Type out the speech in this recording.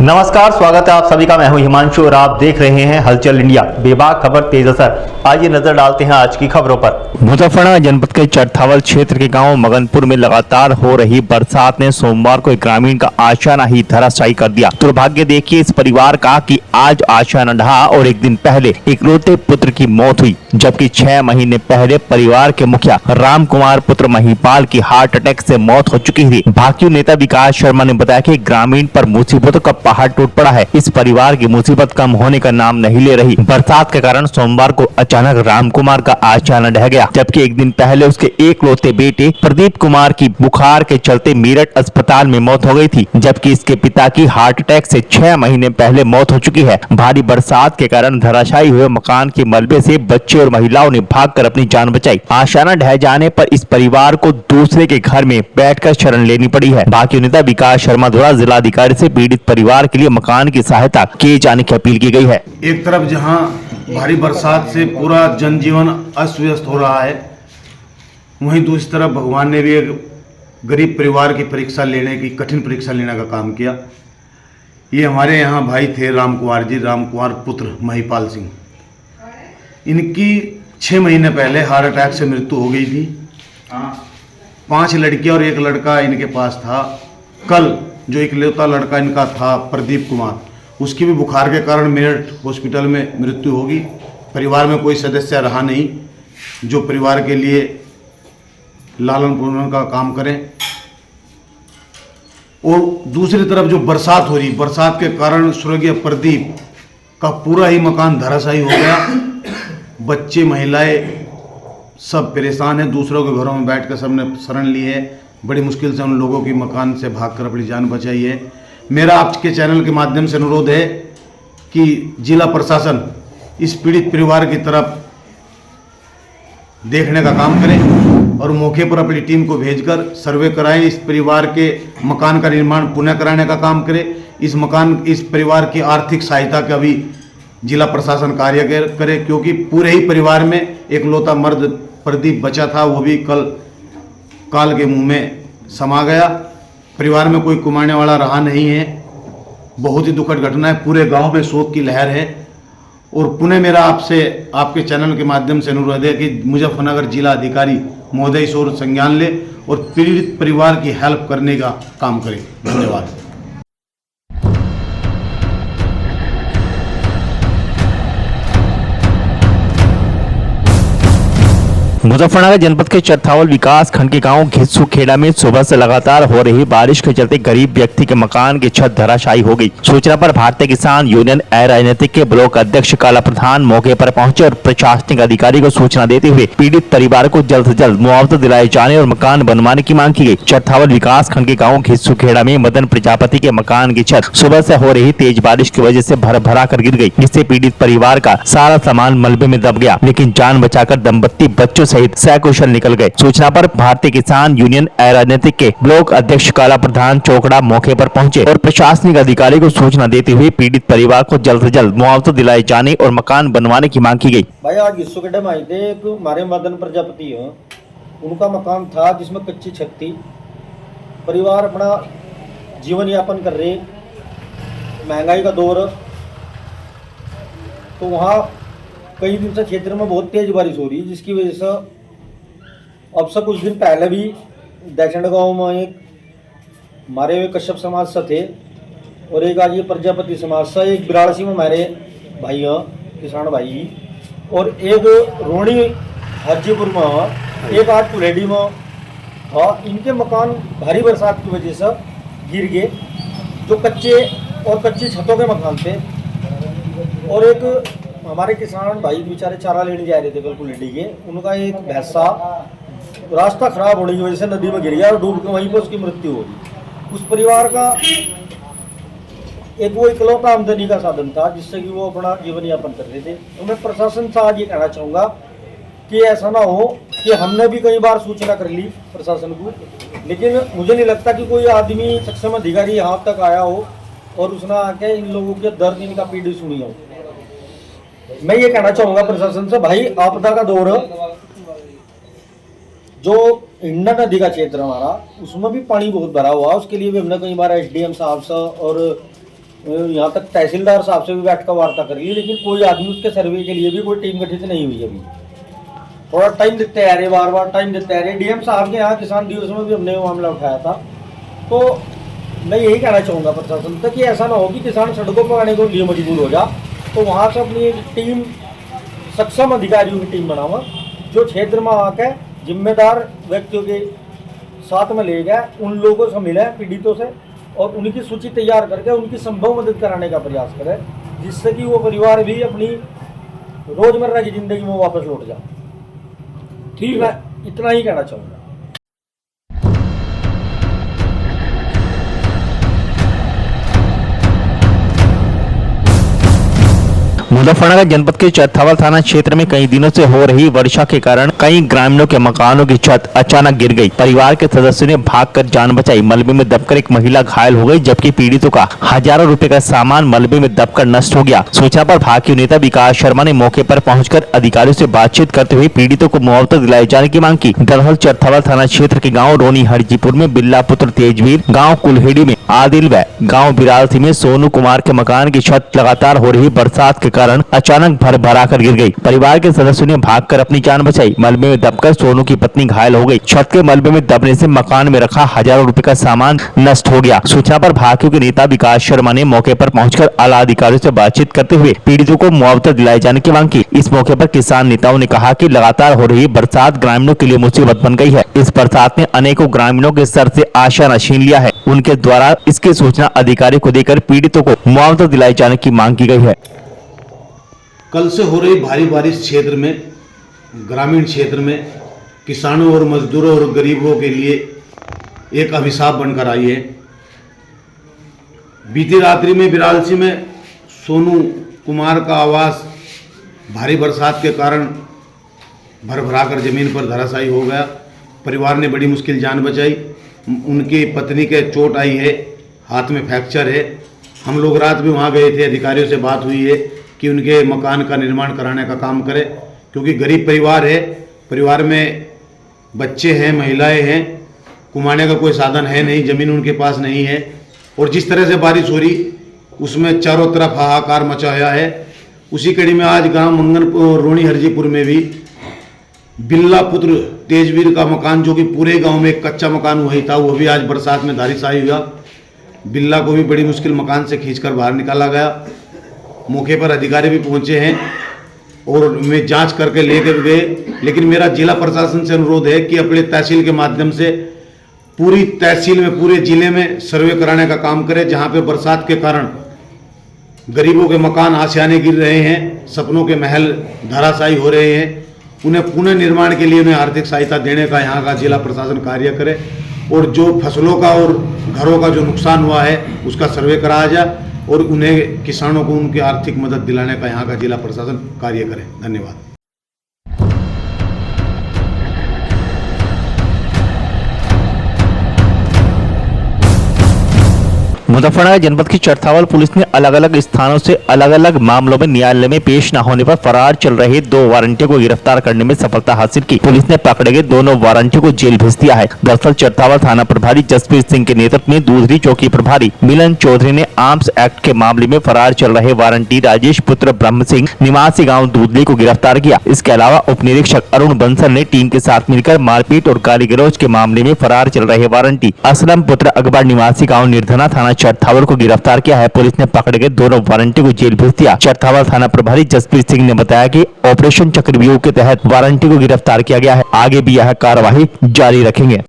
नमस्कार, स्वागत है आप सभी का। मैं हूं हिमांशु और आप देख रहे हैं हलचल इंडिया। बेबाक खबर तेज असर। आइए नजर डालते हैं आज की खबरों पर। मुजफ्फरनगर जनपद के चरथावल क्षेत्र के गांव मगनपुर में लगातार हो रही बरसात ने सोमवार को एक ग्रामीण का आशियाना ही धराशायी कर दिया। दुर्भाग्य देखिए इस परिवार का कि आज आशियाना ढहा और एक दिन पहले इकलौते पुत्र की मौत हुई, जबकि 6 महीने पहले परिवार के मुखिया राम कुमार पुत्र महिपाल की हार्ट अटैक से मौत हो चुकी थी। भाजपा नेता विकास शर्मा ने बताया कि ग्रामीण पर मुसीबतों का पहाड़ टूट पड़ा है। इस परिवार की मुसीबत कम होने का नाम नहीं ले रही। बरसात के कारण सोमवार को अचानक राम कुमार का आशियाना ढह गया, जबकि एक दिन पहले उसके एकलौते बेटे प्रदीप कुमार की बुखार के चलते मेरठ अस्पताल में मौत हो गई थी, जबकि इसके पिता की हार्ट अटैक से 6 महीने पहले मौत हो चुकी है। भारी बरसात के कारण धराशायी हुए मकान के मलबे से बच्चे और महिलाओं ने भागकर अपनी जान बचाई। आशियाना ढह जाने पर इस परिवार को दूसरे के घर में बैठकर शरण लेनी पड़ी है। भाजपा नेता विकास शर्मा द्वारा जिलाधिकारी से पीड़ित परिवार के लिए मकान की सहायता किए जाने की अपील की गई है। एक तरफ जहां भारी बरसात से पूरा जनजीवन अस्त व्यस्त हो रहा है, वहीं दूसरी तरफ भगवान ने भी एक गरीब परिवार की परीक्षा लेने की कठिन परीक्षा लेने का काम किया। ये हमारे यहाँ भाई थे राम कुमार जी, राम कुमार पुत्र महिपाल सिंह। इनकी 6 महीने पहले हार्ट अटैक से मृत्यु हो गई थी। 5 लड़कियां और 1 लड़का इनके पास था। कल जो इकलौता लड़का इनका था प्रदीप कुमार, उसकी भी बुखार के कारण मेरठ हॉस्पिटल में मृत्यु होगी। परिवार में कोई सदस्य रहा नहीं जो परिवार के लिए लालन पालन का काम करें। और दूसरी तरफ जो बरसात हो रही, बरसात के कारण स्वर्गीय प्रदीप का पूरा ही मकान धराशायी हो गया। बच्चे महिलाएं सब परेशान हैं। दूसरों के घरों में बैठकर सबने शरण ली है। बड़ी मुश्किल से उन लोगों की मकान से भागकर अपनी जान बचाई है। मेरा आपके चैनल के माध्यम से अनुरोध है कि जिला प्रशासन इस पीड़ित परिवार की तरफ देखने का काम करें और मौके पर अपनी टीम को भेजकर सर्वे कराएं। इस परिवार के मकान का निर्माण पुनः कराने का काम करें। इस परिवार की आर्थिक सहायता का भी जिला प्रशासन कार्य करे, क्योंकि पूरे ही परिवार में एकलौता मर्द प्रदीप बचा था, वो भी कल काल के मुंह में समा गया। परिवार में कोई कमाने वाला रहा नहीं है। बहुत ही दुखद घटना है। पूरे गांव में शोक की लहर है। और पुनः मेरा आपसे आपके चैनल के माध्यम से अनुरोध है कि मुजफ्फरनगर जिला अधिकारी महोदय इस ओर संज्ञान ले और पीड़ित परिवार की हेल्प करने का काम करें। धन्यवाद। मुजफ्फरनगर जनपद के चरथावल विकास खंड के गांव घिस्सू खेड़ा में सुबह से लगातार हो रही बारिश के चलते गरीब व्यक्ति के मकान की छत धराशायी हो गई। सूचना पर भारतीय किसान यूनियन राजनीतिक के ब्लॉक अध्यक्ष काला प्रधान मौके पर पहुंचे और प्रशासनिक अधिकारी को सूचना देते हुए पीड़ित परिवार को जल्द से जल्द मुआवजा दिलाए जाने और मकान बनवाने की मांग की गई। चरथावल विकास खंड के गाँव घिस्सू खेड़ा में मदन प्रजापति के मकान की छत सुबह से हो रही तेज बारिश की वजह से भरा कर गिर गई, जिससे पीड़ित परिवार का सारा सामान मलबे में दब गया, लेकिन जान बचाकर दंपत्ति बच्चों सहित सकुशल निकल गए। सूचना पर भारतीय किसान यूनियन राजनीतिक के ब्लॉक अध्यक्ष काला प्रधान चौकड़ा मौके पर पहुंचे और प्रशासनिक अधिकारी को सूचना देते हुए पीड़ित परिवार को जल्द से जल्द मुआवजा दिलाए जाने और मकान बनवाने की मांग की गई। भाई आज घिस्सू खेड़ा में आए थे। एक हमारे मदन प्रजापति है, उनका मकान था जिसमें कच्ची छत थी। परिवार अपना जीवन यापन कर रहे, महंगाई का दौर, तो वहाँ कई दिन से क्षेत्र में बहुत तेज बारिश हो रही है, जिसकी वजह से अब से कुछ दिन पहले भी दक्षिण गांव में एक मारे हुए कश्यप समाज से थे और एक आज ये प्रजापति समाज से, एक बिराड़सी में मारे भाई हैं किसान भाई, और एक रोणी हाजीपुर में, एक आज कुलेडी में। हाँ, इनके मकान भारी बरसात की वजह से गिर गए, जो कच्चे और कच्ची छतों के मकान थे। और एक हमारे किसान भाई बेचारे चारा लेने जा रहे थे बिल्कुल लेडी के, उनका एक भैंसा रास्ता खराब होने की वजह से नदी में गिर गया और डूब के वहीं पर उसकी मृत्यु हो गई। उस परिवार का एक वो इकलौता आमदनी का साधन था जिससे कि वो अपना जीवन यापन कर रहे थे। तो मैं प्रशासन से आज ये कहना चाहूँगा कि ऐसा ना हो कि हमने भी कई बार सूचना कर ली प्रशासन को, लेकिन मुझे नहीं लगता कि कोई आदमी सक्षम अधिकारी यहाँ तक आया हो और उसने आके इन लोगों के दर्द, इनका पीड़ा सुनी हो। मैं ये कहना चाहूँगा प्रशासन से, भाई आपदा का दौर, जो हिंडा नदी का क्षेत्र हमारा, उसमें भी पानी बहुत भरा हुआ है। उसके लिए भी हमने कई बार एसडीएम साहब से और यहाँ तक तहसीलदार साहब से भी बैठ कर वार्ता कर ली, लेकिन कोई आदमी उसके सर्वे के लिए भी कोई टीम गठित नहीं हुई अभी। थोड़ा टाइम देते आ रहे, बार बार टाइम देते आ रहे। डीएम साहब के यहाँ किसान दिवस में भी हमने वो मामला उठाया था। तो मैं यही कहना चाहूँगा प्रशासन तक कि ऐसा ना हो कि किसान सड़कों पर आने के लिए मजबूर हो जा, तो वहाँ से अपनी एक टीम, सक्षम अधिकारियों की टीम बनावा, जो क्षेत्र में आकर जिम्मेदार व्यक्तियों के साथ में ले गए, उन लोगों से मिले पीड़ितों से और उनकी सूची तैयार करके उनकी संभव मदद कराने का प्रयास करें, जिससे कि वो परिवार भी अपनी रोजमर्रा की जिंदगी में वापस लौट जाए। ठीक है, इतना ही कहना चाहूँगा। मुजफ्फरनगर जनपद के चरथावल थाना क्षेत्र में कई दिनों से हो रही वर्षा के कारण कई ग्रामीणों के मकानों की छत अचानक गिर गई। परिवार के सदस्यों ने भागकर जान बचाई। मलबे में दबकर एक महिला घायल हो गई, जबकि पीड़ितों का हजारों रुपए का सामान मलबे में दबकर नष्ट हो गया। सूचना पर भाजपा नेता विकास शर्मा ने मौके पर पहुंचकर अधिकारियों से बातचीत करते हुए पीड़ितों को मुआवजा दिलाए जाने की मांग की। दरअसल चरथावल थाना क्षेत्र के गाँव रोनी हरजीपुर में बिल्ला पुत्र तेजवीर, गाँव कुल्हेड़ी में आदिल व गाँव बिरालसी में सोनू कुमार के मकान की छत लगातार हो रही बरसात के कारण अचानक भर कर गिर गई। परिवार के सदस्यों ने भागकर अपनी जान बचाई। मलबे में दबकर सोनू की पत्नी घायल हो गई। छत के मलबे में दबने से मकान में रखा हजारों रुपए का सामान नष्ट हो गया। सूचना पर भाजपा के नेता विकास शर्मा ने मौके पर पहुंचकर आला अधिकारियों से बातचीत करते हुए पीड़ितों को मुआवजा दिलाए जाने की मांग की। इस मौके पर किसान नेताओं ने कहा कि लगातार हो रही बरसात ग्रामीणों के लिए मुसीबत बन गई है। इस बरसात ने अनेकों ग्रामीणों के सर से आशा छीन लिया है। उनके द्वारा इसकी सूचना अधिकारी को देकर पीड़ितों को मुआवजा दिलाए जाने की मांग की गई है। कल से हो रही भारी बारिश क्षेत्र में, ग्रामीण क्षेत्र में किसानों और मजदूरों और गरीबों के लिए एक अभिशाप बनकर आई है। बीती रात्रि में बिरालसी में सोनू कुमार का आवास भारी बरसात के कारण भरभराकर जमीन पर धराशायी हो गया। परिवार ने बड़ी मुश्किल जान बचाई। उनकी पत्नी के चोट आई है, हाथ में फ्रैक्चर है। हम लोग रात में वहाँ गए थे, अधिकारियों से बात हुई है कि उनके मकान का निर्माण कराने का काम करें, क्योंकि गरीब परिवार है। परिवार में बच्चे हैं, महिलाएं हैं, कमाने का कोई साधन है नहीं, ज़मीन उनके पास नहीं है। और जिस तरह से बारिश हो रही उसमें चारों तरफ हाहाकार मचा हुआ है। उसी कड़ी में आज गांव मंगनपुर रोनी हरजीपुर में भी बिल्ला पुत्र तेजवीर का मकान, जो कि पूरे गांव में एक कच्चा मकान वही था, वो भी आज बरसात में धाराशायी हुआ। बिल्ला को भी बड़ी मुश्किल मकान से खींचकर बाहर निकाला गया। मौके पर अधिकारी भी पहुंचे हैं और वे जांच करके लेकर गए। लेकिन मेरा जिला प्रशासन से अनुरोध है कि अपने तहसील के माध्यम से पूरी तहसील में, पूरे जिले में सर्वे कराने का काम करें, जहां पे बरसात के कारण गरीबों के मकान आशियाने गिर रहे हैं, सपनों के महल धराशायी हो रहे हैं। उन्हें पुनः निर्माण के लिए उन्हें आर्थिक सहायता देने का यहाँ का जिला प्रशासन कार्य करे और जो फसलों का और घरों का जो नुकसान हुआ है उसका सर्वे कराया जाए और उन्हें, किसानों को उनकी आर्थिक मदद दिलाने का यहाँ का जिला प्रशासन कार्य करे। धन्यवाद। मुजफ्फरनगर जनपद की चरथावल पुलिस ने अलग अलग स्थानों से अलग अलग मामलों में न्यायालय में पेश न होने पर फरार चल रहे 2 वारंटियों को गिरफ्तार करने में सफलता हासिल की। पुलिस ने पकड़े गए दोनों वारंटियों को जेल भेज दिया है। दरअसल चरथावल थाना प्रभारी जसप्रीत सिंह के नेतृत्व में दूसरी चौकी प्रभारी मिलन चौधरी ने आर्म्स एक्ट के मामले में फरार चल रहे वारंटी राजेश पुत्र ब्रह्म सिंह निवासी गाँव दूधली को गिरफ्तार किया। इसके अलावा उप निरीक्षक अरुण बंसल ने टीम के साथ मिलकर मारपीट और गाली गलौज के मामले में फरार चल रहे वारंटी असलम पुत्र अकबर निवासी गाँव निर्धना थाना चरथावल को गिरफ्तार किया है। पुलिस ने पकड़े गए दोनों वारंटी को जेल भेज दिया। चरथावल थाना प्रभारी जसप्रीत सिंह ने बताया कि ऑपरेशन चक्रव्यूह के तहत वारंटी को गिरफ्तार किया गया है। आगे भी यह कार्यवाही जारी रखेंगे।